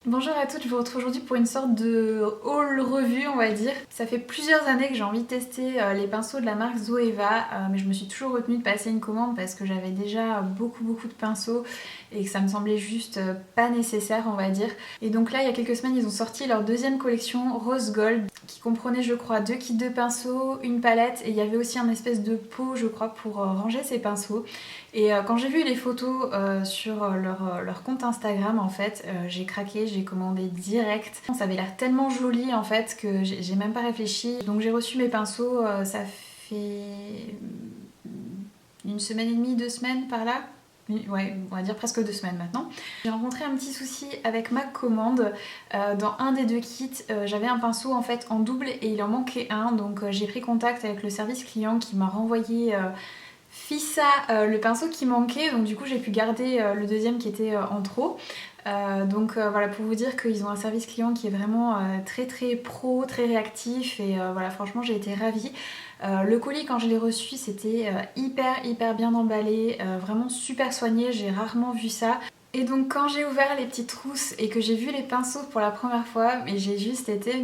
Bonjour à toutes, je vous retrouve aujourd'hui pour une sorte de haul revue on va dire. Ça fait plusieurs années que j'ai envie de tester les pinceaux de la marque Zoeva, mais je me suis toujours retenue de passer une commande parce que j'avais déjà beaucoup de pinceaux et que ça me semblait juste pas nécessaire on va dire. Et donc là il y a quelques semaines ils ont sorti leur deuxième collection Rose Gold qui comprenait je crois 2 kits de pinceaux, une palette et il y avait aussi un espèce de pot je crois pour ranger ces pinceaux. Et quand j'ai vu les photos sur leur compte Instagram en fait, j'ai craqué, j'ai commandé direct. Ça avait l'air tellement joli en fait que j'ai même pas réfléchi. Donc j'ai reçu mes pinceaux, ça fait une semaine et demie, 2 semaines par là. Ouais, on va dire presque 2 semaines maintenant. J'ai rencontré un petit souci avec ma commande. Dans un des deux kits, j'avais un pinceau en fait en double et il en manquait un. Donc j'ai pris contact avec le service client qui m'a renvoyé Fissa le pinceau qui manquait. Donc du coup j'ai pu garder le deuxième qui était en trop. Voilà, pour vous dire qu'ils ont un service client qui est vraiment très pro, très réactif et voilà, franchement j'ai été ravie. Le colis quand je l'ai reçu c'était hyper bien emballé, vraiment super soigné, j'ai rarement vu ça. Et donc quand j'ai ouvert les petites trousses et que j'ai vu les pinceaux pour la première fois, mais j'ai juste été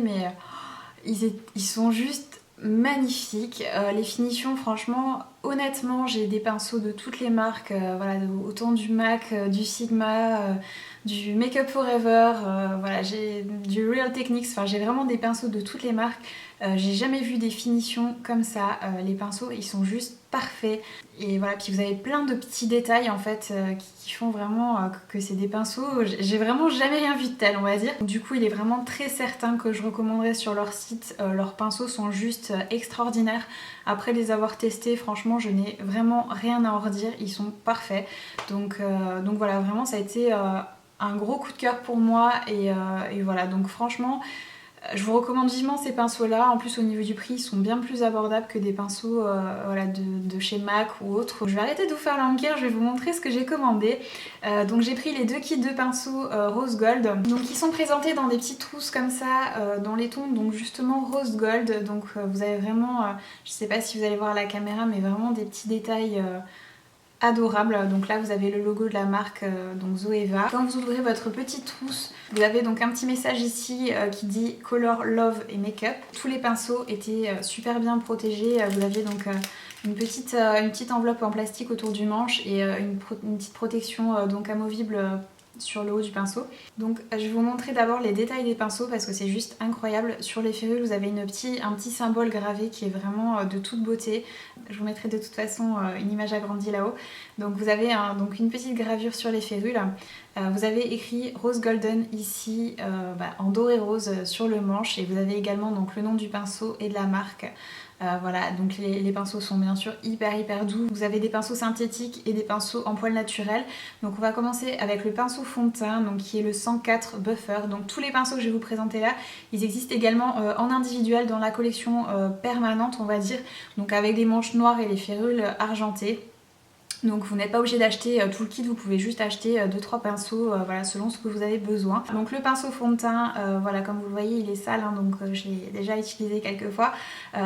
ils sont juste magnifiques. Les finitions, franchement, honnêtement, j'ai des pinceaux de toutes les marques, voilà, autant du MAC, du Sigma, du Make Up Forever, voilà, j'ai du Real Techniques, enfin j'ai vraiment des pinceaux de toutes les marques. J'ai jamais vu des finitions comme ça. Les pinceaux, ils sont juste parfaits. Et voilà, puis vous avez plein de petits détails en fait qui font vraiment que c'est des pinceaux. J'ai vraiment jamais rien vu de tel, on va dire. Du coup, il est vraiment très certain que je recommanderais sur leur site. Leurs pinceaux sont juste extraordinaires. Après les avoir testés, franchement, je n'ai vraiment rien à en redire. Ils sont parfaits. Donc voilà, vraiment, ça a été un gros coup de cœur pour moi. Et voilà, donc franchement. Je vous recommande vivement ces pinceaux là, en plus au niveau du prix ils sont bien plus abordables que des pinceaux voilà, de chez MAC ou autre. Je vais arrêter de vous faire languir, je vais vous montrer ce que j'ai commandé. Donc j'ai pris les deux kits de pinceaux rose gold, donc ils sont présentés dans des petites trousses comme ça, dans les tons donc justement rose gold. Donc vous avez vraiment, je sais pas si vous allez voir à la caméra mais vraiment des petits détails adorable. Donc là vous avez le logo de la marque donc Zoeva. Quand vous ouvrez votre petite trousse, vous avez donc un petit message ici qui dit Color, Love et Make-up. Tous les pinceaux étaient super bien protégés. Vous aviez donc une petite enveloppe en plastique autour du manche et une petite protection donc amovible sur le haut du pinceau. Donc je vais vous montrer d'abord les détails des pinceaux parce que c'est juste incroyable. Sur les férules vous avez un petit symbole gravé qui est vraiment de toute beauté. Je vous mettrai de toute façon une image agrandie là-haut. Donc vous avez donc une petite gravure sur les férules. Vous avez écrit Rose Golden ici en doré rose sur le manche et vous avez également donc le nom du pinceau et de la marque. Voilà, donc les pinceaux sont bien sûr hyper doux. Vous avez des pinceaux synthétiques et des pinceaux en poil naturel. Donc on va commencer avec le pinceau fond de teint, donc qui est le 104 Buffer. Donc tous les pinceaux que je vais vous présenter là, ils existent également en individuel dans la collection permanente on va dire. Donc avec des manches noires et les férules argentées. Donc vous n'êtes pas obligé d'acheter tout le kit, vous pouvez juste acheter 2-3 pinceaux voilà, selon ce que vous avez besoin. Donc le pinceau fond de teint, voilà, comme vous le voyez il est sale, hein, donc je l'ai déjà utilisé quelques fois.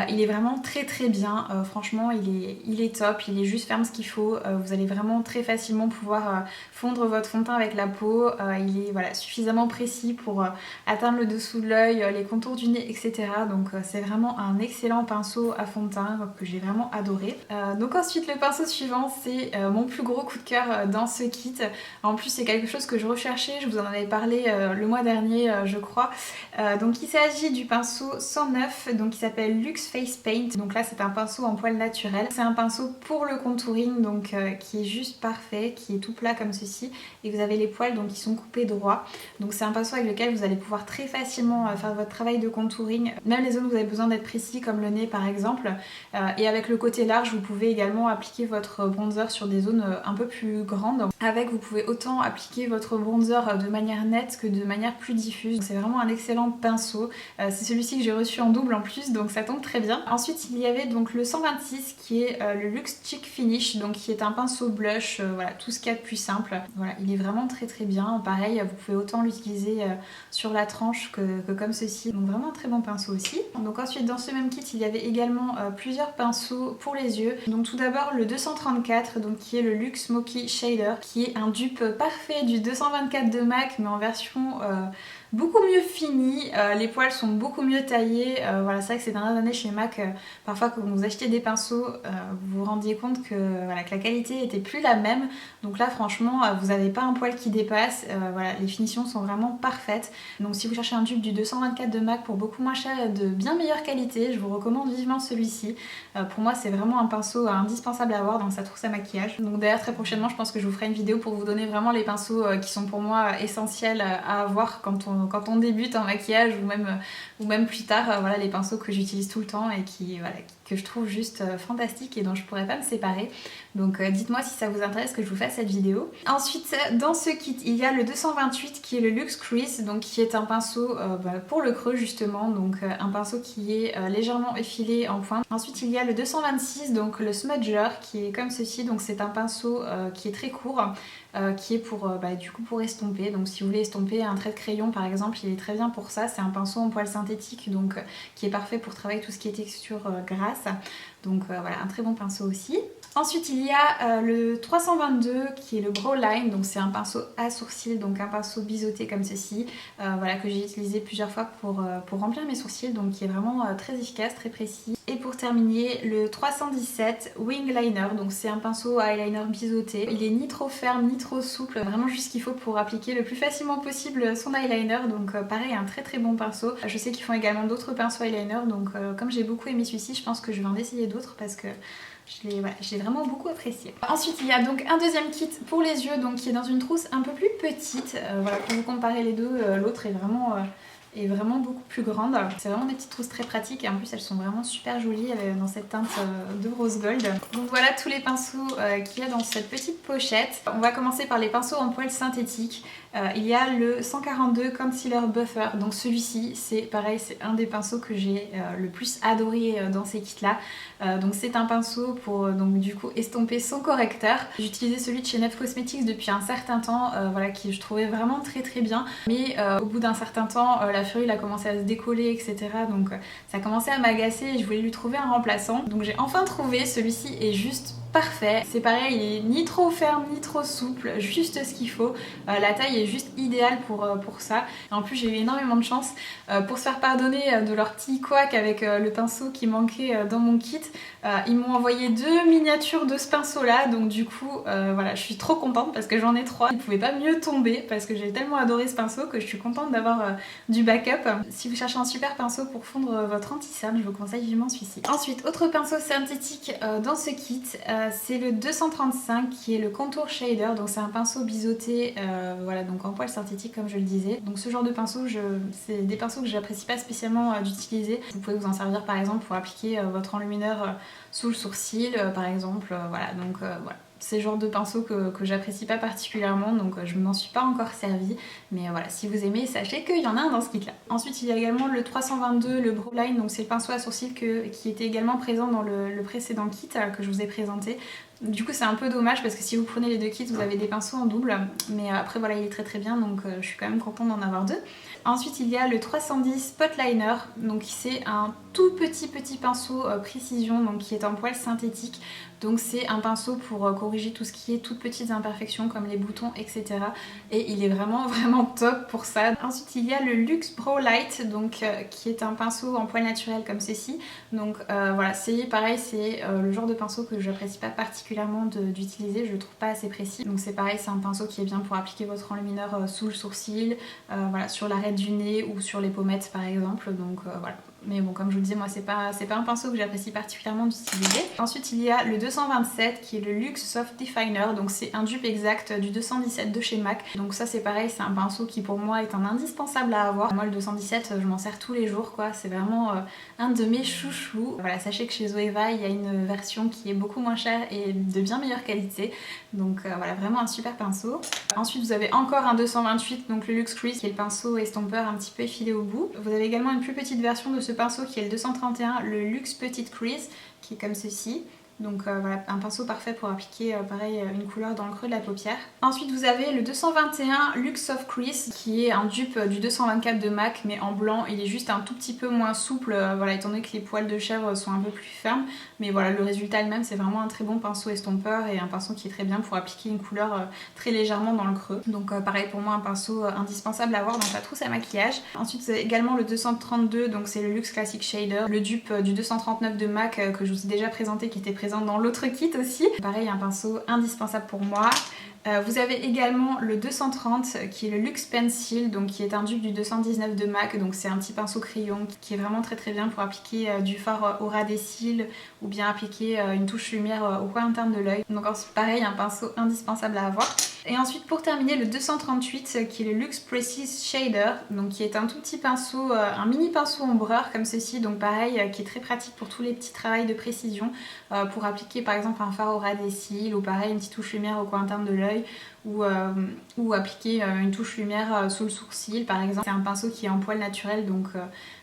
Il est vraiment très bien, franchement il est top, il est juste ferme ce qu'il faut. Vous allez vraiment très facilement pouvoir fondre votre fond de teint avec la peau. Il est voilà, suffisamment précis pour atteindre le dessous de l'œil, les contours du nez, etc. Donc c'est vraiment un excellent pinceau à fond de teint que j'ai vraiment adoré. Donc ensuite le pinceau suivant c'est mon plus gros coup de cœur dans ce kit. En plus c'est quelque chose que je recherchais, je vous en avais parlé le mois dernier je crois. Donc il s'agit du pinceau 109 donc qui s'appelle Luxe Face Paint. Donc là c'est un pinceau en poil naturel. C'est un pinceau pour le contouring donc qui est juste parfait, qui est tout plat comme ceci et vous avez les poils donc qui sont coupés droit. Donc c'est un pinceau avec lequel vous allez pouvoir très facilement faire votre travail de contouring, même les zones où vous avez besoin d'être précis comme le nez par exemple. Et avec le côté large vous pouvez également appliquer votre bronzer sur des zones un peu plus grandes. Avec vous pouvez autant appliquer votre bronzer de manière nette que de manière plus diffuse. C'est vraiment un excellent pinceau. C'est celui-ci que j'ai reçu en double en plus donc ça tombe très bien. Ensuite il y avait donc le 126 qui est le Luxe Cheek Finish donc qui est un pinceau blush, voilà tout ce qu'il y a de plus simple. Voilà il est vraiment très bien. Pareil vous pouvez autant l'utiliser sur la tranche que comme ceci. Donc vraiment un très bon pinceau aussi. Donc ensuite dans ce même kit il y avait également plusieurs pinceaux pour les yeux. Donc tout d'abord le 234 donc qui est le Luxe Smoky Shader, qui est un dupe parfait du 224 de MAC mais en version beaucoup mieux fini, les poils sont beaucoup mieux taillés, voilà, c'est vrai que ces dernières années chez MAC, parfois quand vous achetiez des pinceaux, vous vous rendiez compte que, voilà, que la qualité était plus la même, donc là franchement vous n'avez pas un poil qui dépasse, voilà, les finitions sont vraiment parfaites, donc si vous cherchez un dupe du 224 de MAC pour beaucoup moins cher et de bien meilleure qualité, je vous recommande vivement celui-ci. Pour moi c'est vraiment un pinceau indispensable à avoir dans sa trousse à maquillage, donc d'ailleurs très prochainement je pense que je vous ferai une vidéo pour vous donner vraiment les pinceaux qui sont pour moi essentiels à avoir quand on débute en maquillage ou même plus tard, voilà, les pinceaux que j'utilise tout le temps et que je trouve juste fantastiques et dont je pourrais pas me séparer. Donc dites-moi si ça vous intéresse que je vous fasse cette vidéo. Ensuite dans ce kit il y a le 228 qui est le Luxe Crease, donc qui est un pinceau pour le creux justement, donc un pinceau qui est légèrement effilé en pointe. Ensuite il y a le 226, donc le Smudger, qui est comme ceci, donc c'est un pinceau qui est très court, qui est pour du coup pour estomper, donc si vous voulez estomper un trait de crayon par exemple, il est très bien pour ça. C'est un pinceau en poil synthétique, donc qui est parfait pour travailler tout ce qui est texture grasse, donc voilà, un très bon pinceau aussi. Ensuite il y a le 322 qui est le Brow Line, donc c'est un pinceau à sourcils, donc un pinceau biseauté comme ceci, voilà, que j'ai utilisé plusieurs fois pour remplir mes sourcils, donc qui est vraiment très efficace, très précis. Et pour terminer le 317 Wing Liner, donc c'est un pinceau à eyeliner biseauté, il est ni trop ferme ni trop souple, vraiment juste ce qu'il faut pour appliquer le plus facilement possible son eyeliner, donc pareil, un très très bon pinceau. Je sais qu'ils font également d'autres pinceaux eyeliner, donc comme j'ai beaucoup aimé celui-ci, je pense que je vais en essayer d'autres parce que je l'ai vraiment beaucoup apprécié. Ensuite il y a donc un deuxième kit pour les yeux, donc qui est dans une trousse un peu plus petite, voilà, pour vous comparer les deux, l'autre est vraiment beaucoup plus grande. C'est vraiment des petites trousses très pratiques et en plus elles sont vraiment super jolies dans cette teinte de rose gold. Donc voilà tous les pinceaux qu'il y a dans cette petite pochette. On va commencer par les pinceaux en poils synthétiques. Il y a le 142 Concealer Buffer, donc celui-ci c'est pareil, c'est un des pinceaux que j'ai le plus adoré dans ces kits là. Donc c'est un pinceau pour donc du coup estomper son correcteur. J'utilisais celui de chez Nef Cosmetics depuis un certain temps, voilà, qui je trouvais vraiment très très bien, mais au bout d'un certain temps la furule a commencé à se décoller, etc. Donc ça a commencé à m'agacer et je voulais lui trouver un remplaçant. Donc j'ai enfin trouvé, celui-ci est juste parfait. C'est pareil, il est ni trop ferme ni trop souple, juste ce qu'il faut. La taille est juste idéale pour ça. Et en plus j'ai eu énormément de chance pour se faire pardonner de leur petit couac avec le pinceau qui manquait dans mon kit. Ils m'ont envoyé 2 miniatures de ce pinceau là, donc du coup voilà, je suis trop contente parce que j'en ai 3. Il pouvait pas mieux tomber parce que j'ai tellement adoré ce pinceau que je suis contente d'avoir du backup. Si vous cherchez un super pinceau pour fondre votre anti-cerne, je vous conseille vivement celui-ci. Ensuite, autre pinceau synthétique dans ce kit, c'est le 235 qui est le Contour Shader, donc c'est un pinceau biseauté, voilà, donc en poil synthétique comme je le disais. Donc ce genre de pinceau, c'est des pinceaux que j'apprécie pas spécialement d'utiliser. Vous pouvez vous en servir par exemple pour appliquer votre enlumineur sous le sourcil par exemple, voilà, donc voilà. C'est le genre de pinceau que j'apprécie pas particulièrement, donc je ne m'en suis pas encore servi, mais voilà, si vous aimez, sachez qu'il y en a un dans ce kit là. Ensuite il y a également le 322, le Brow Line, donc c'est le pinceau à sourcils qui était également présent dans le précédent kit que je vous ai présenté. Du coup c'est un peu dommage parce que si vous prenez les deux kits vous avez des pinceaux en double, mais après voilà, il est très très bien, donc je suis quand même contente d'en avoir deux. Ensuite il y a le 310 Spot Liner, donc c'est un tout petit pinceau précision, donc qui est en poil synthétique. Donc c'est un pinceau pour corriger tout ce qui est toutes petites imperfections comme les boutons, etc. Et il est vraiment top pour ça. Ensuite il y a le Luxe Brow Light, donc qui est un pinceau en poil naturel comme ceci. Donc voilà, c'est pareil, c'est le genre de pinceau que j'apprécie pas particulièrement d'utiliser, je le trouve pas assez précis. Donc c'est pareil, c'est un pinceau qui est bien pour appliquer votre enlumineur sous le sourcil, voilà, sur l'arête du nez ou sur les pommettes par exemple. Donc voilà. Mais bon, comme je vous le disais, moi c'est pas un pinceau que j'apprécie particulièrement d'utiliser. Ensuite il y a le 227 qui est le Luxe Soft Definer, donc c'est un dupe exact du 217 de chez MAC. Donc ça c'est pareil, c'est un pinceau qui pour moi est un indispensable à avoir. Moi le 217 je m'en sers tous les jours quoi, c'est vraiment un de mes chouchous. Voilà, sachez que chez Zoeva il y a une version qui est beaucoup moins chère et de bien meilleure qualité. Donc voilà, vraiment un super pinceau. Ensuite vous avez encore un 228, donc le Luxe Crease qui est le pinceau estompeur un petit peu effilé au bout. Vous avez également une plus petite version de ce pinceau qui est le 231, le Luxe Petite Crease, qui est comme ceci. Donc voilà, un pinceau parfait pour appliquer pareil une couleur dans le creux de la paupière. Ensuite vous avez le 221 Luxe Soft Crease qui est un dupe du 224 de MAC mais en blanc. Il est juste un tout petit peu moins souple, voilà, étant donné que les poils de chèvre sont un peu plus fermes. Mais voilà, le résultat elle-même c'est vraiment un très bon pinceau estompeur et un pinceau qui est très bien pour appliquer une couleur très légèrement dans le creux. Donc pareil pour moi un pinceau indispensable à avoir dans sa trousse à maquillage. Ensuite c'est également le 232, donc c'est le Luxe Classic Shader, le dupe du 239 de MAC que je vous ai déjà présenté, qui était présent dans l'autre kit aussi. Pareil, un pinceau indispensable pour moi. Vous avez également le 230 qui est le Luxe Pencil, donc qui est un dupe du 219 de MAC, donc c'est un petit pinceau crayon qui est vraiment très bien pour appliquer du fard au ras des cils ou bien appliquer une touche lumière au coin interne de l'œil. Donc ensuite pareil, un pinceau indispensable à avoir. Et ensuite pour terminer le 238 qui est le Luxe Precise Shader, donc qui est un tout petit pinceau, un mini pinceau ombreur comme ceci, donc pareil qui est très pratique pour tous les petits travails de précision, pour appliquer par exemple un fard au ras des cils ou pareil une petite touche lumière au coin interne de l'œil ou appliquer une touche lumière sous le sourcil par exemple. C'est un pinceau qui est en poil naturel donc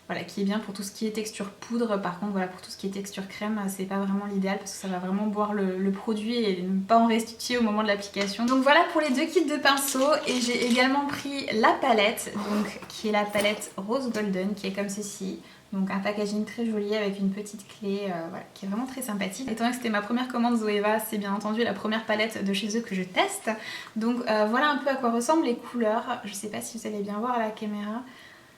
voilà, qui est bien pour tout ce qui est texture poudre. Par contre voilà, pour tout ce qui est texture crème c'est pas vraiment l'idéal parce que ça va vraiment boire le produit et ne pas en restituer au moment de l'application. Donc voilà pour les deux kits de pinceaux. Et j'ai également pris la palette, donc qui est la palette Rose Golden, qui est comme ceci. Donc un packaging très joli avec une petite clé voilà, qui est vraiment très sympathique. Étant donné que c'était ma première commande Zoeva, c'est bien entendu la première palette de chez eux que je teste. Donc voilà un peu à quoi ressemblent les couleurs. Je sais pas si vous allez bien voir à la caméra.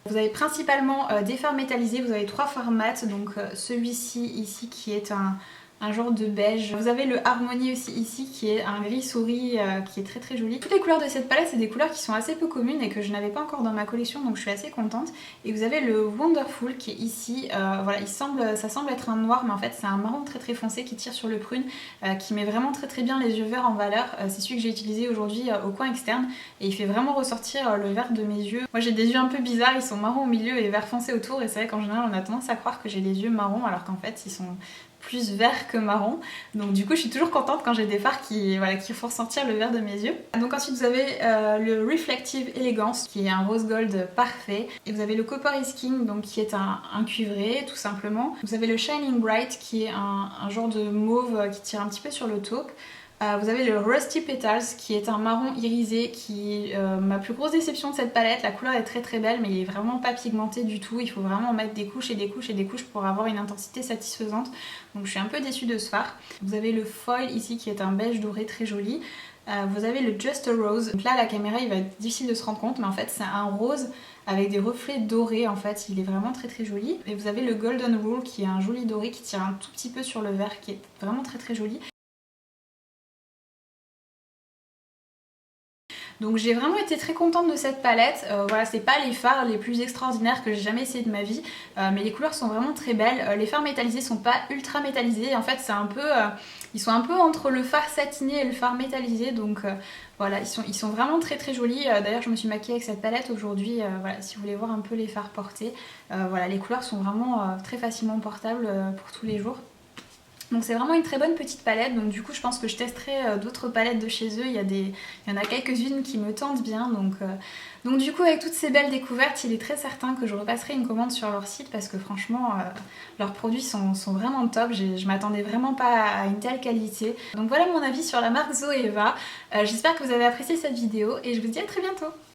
Vous avez principalement des fards métallisés, vous avez 3 fards mat, donc celui-ci ici qui est un genre de beige. Vous avez le Harmony aussi ici qui est un gris souris qui est très joli. Toutes les couleurs de cette palette c'est des couleurs qui sont assez peu communes et que je n'avais pas encore dans ma collection, donc je suis assez contente. Et vous avez le Wonderful qui est ici, voilà, ça semble être un noir mais en fait c'est un marron très foncé qui tire sur le prune, qui met vraiment très bien les yeux verts en valeur. C'est celui que j'ai utilisé aujourd'hui au coin externe et il fait vraiment ressortir le vert de mes yeux. Moi j'ai des yeux un peu bizarres, ils sont marrons au milieu et vert foncé autour, et c'est vrai qu'en général on a tendance à croire que j'ai les yeux marrons alors qu'en fait ils sont plus vert que marron. Donc du coup je suis toujours contente quand j'ai des fards qui font ressortir le vert de mes yeux. Donc ensuite vous avez le Reflective Elegance qui est un rose gold parfait. Et vous avez le Copper is King, donc qui est un cuivré tout simplement. Vous avez le Shining Bright qui est un genre de mauve qui tire un petit peu sur le taupe. Vous avez le Rusty Petals qui est un marron irisé qui est ma plus grosse déception de cette palette. La couleur est très belle mais il est vraiment pas pigmenté du tout. Il faut vraiment mettre des couches et des couches et des couches pour avoir une intensité satisfaisante. Donc je suis un peu déçue de ce fard. Vous avez le Foil ici qui est un beige doré très joli. Vous avez le Just a Rose. Donc là à la caméra il va être difficile de se rendre compte mais en fait c'est un rose avec des reflets dorés en fait. Il est vraiment très joli. Et vous avez le Golden Rule qui est un joli doré qui tire un tout petit peu sur le vert qui est vraiment très joli. Donc j'ai vraiment été très contente de cette palette. Voilà, c'est pas les fards les plus extraordinaires que j'ai jamais essayé de ma vie, mais les couleurs sont vraiment très belles. Les fards métallisés sont pas ultra métallisés, en fait c'est un peu, ils sont un peu entre le fard satiné et le fard métallisé, donc voilà, ils sont vraiment très jolis. D'ailleurs je me suis maquillée avec cette palette aujourd'hui, voilà, si vous voulez voir un peu les fards portés. Voilà, les couleurs sont vraiment très facilement portables pour tous les jours. Donc c'est vraiment une très bonne petite palette, donc du coup je pense que je testerai d'autres palettes de chez eux, il y en a quelques-unes qui me tentent bien, donc du coup avec toutes ces belles découvertes il est très certain que je repasserai une commande sur leur site parce que franchement leurs produits sont vraiment top, je m'attendais vraiment pas à une telle qualité. Donc voilà mon avis sur la marque Zoeva, j'espère que vous avez apprécié cette vidéo et je vous dis à très bientôt.